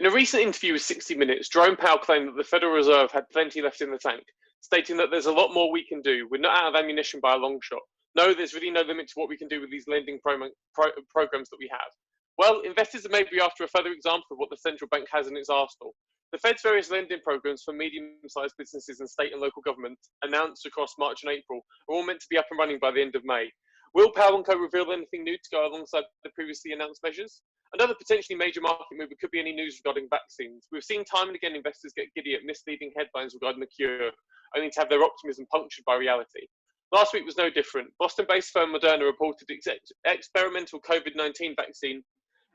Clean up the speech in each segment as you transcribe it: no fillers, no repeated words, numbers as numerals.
In a recent interview with 60 Minutes, Jerome Powell claimed that the Federal Reserve had plenty left in the tank, stating that there's a lot more we can do. We're not out of ammunition by a long shot. No, there's really no limit to what we can do with these lending programs that we have. Well, investors are maybe after a further example of what the central bank has in its arsenal. The Fed's various lending programs for medium-sized businesses and state and local governments, announced across March and April, are all meant to be up and running by the end of May. Will Powell and Co reveal anything new to go alongside the previously announced measures? Another potentially major market move could be any news regarding vaccines. We've seen time and again investors get giddy at misleading headlines regarding the cure, only to have their optimism punctured by reality. Last week was no different. Boston-based firm Moderna reported its experimental COVID-19 vaccine,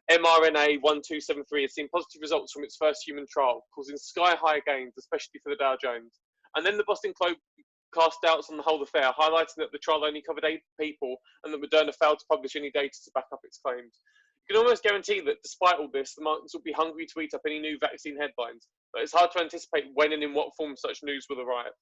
mRNA-1273, has seen positive results from its first human trial, causing sky-high gains, especially for the Dow Jones. And then the Boston Globe cast doubts on the whole affair, highlighting that the trial only covered 8 people and that Moderna failed to publish any data to back up its claims. You can almost guarantee that despite all this, the markets will be hungry to eat up any new vaccine headlines, but it's hard to anticipate when and in what form such news will arrive.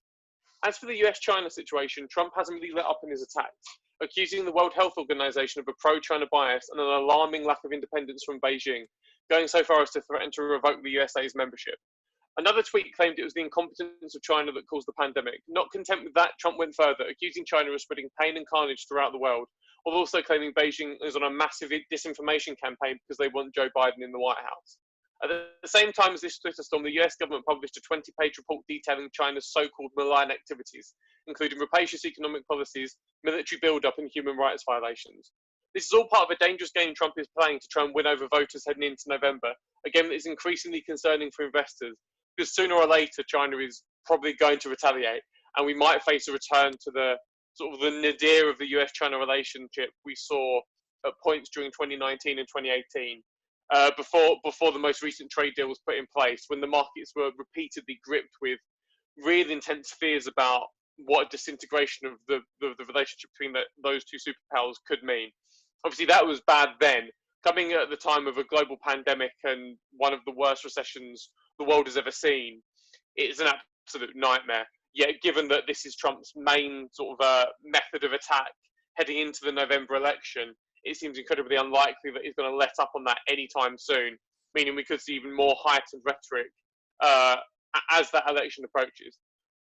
As for the US-China situation, Trump hasn't really let up in his attacks, accusing the World Health Organization of a pro-China bias and an alarming lack of independence from Beijing, going so far as to threaten to revoke the USA's membership. Another tweet claimed it was the incompetence of China that caused the pandemic. Not content with that, Trump went further, accusing China of spreading pain and carnage throughout the world, while also claiming Beijing is on a massive disinformation campaign because they want Joe Biden in the White House. At the same time as this Twitter storm, the US government published a 20-page report detailing China's so-called malign activities, including rapacious economic policies, military build-up, and human rights violations. This is all part of a dangerous game Trump is playing to try and win over voters heading into November, a game that is increasingly concerning for investors, because sooner or later China is probably going to retaliate, and we might face a return to the sort of the nadir of the US-China relationship we saw at points during 2019 and 2018, before the most recent trade deal was put in place, when the markets were repeatedly gripped with real intense fears about what a disintegration of the relationship between those two superpowers could mean. Obviously, that was bad then. Coming at the time of a global pandemic and one of the worst recessions the world has ever seen, it's an absolute nightmare. Yet, given that this is Trump's main sort of method of attack heading into the November election, it seems incredibly unlikely that he's going to let up on that anytime soon, meaning we could see even more heightened rhetoric as that election approaches.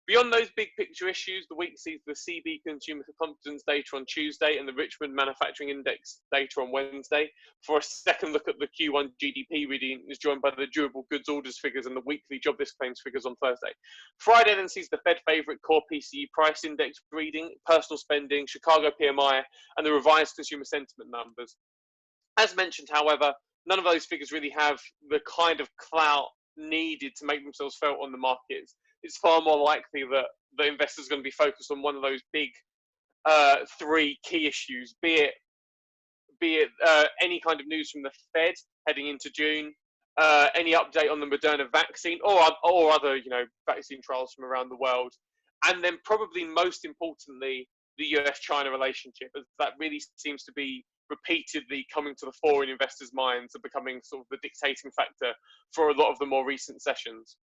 Beyond those big picture issues, the week sees the CB consumer confidence data on Tuesday and the Richmond Manufacturing Index data on Wednesday. For a second look at the Q1 GDP reading is joined by the durable goods orders figures and the weekly jobless claims figures on Thursday. Friday then sees the Fed favorite core PCE price index reading, personal spending, Chicago PMI, and the revised consumer sentiment numbers. As mentioned, however, none of those figures really have the kind of clout needed to make themselves felt on the markets. It's far more likely that the investors are going to be focused on one of those big 3 key issues, be it any kind of news from the Fed heading into June, any update on the Moderna vaccine, or other vaccine trials from around the world, and then probably most importantly the US-China relationship, as that really seems to be repeatedly coming to the fore in investors' minds and becoming sort of the dictating factor for a lot of the more recent sessions.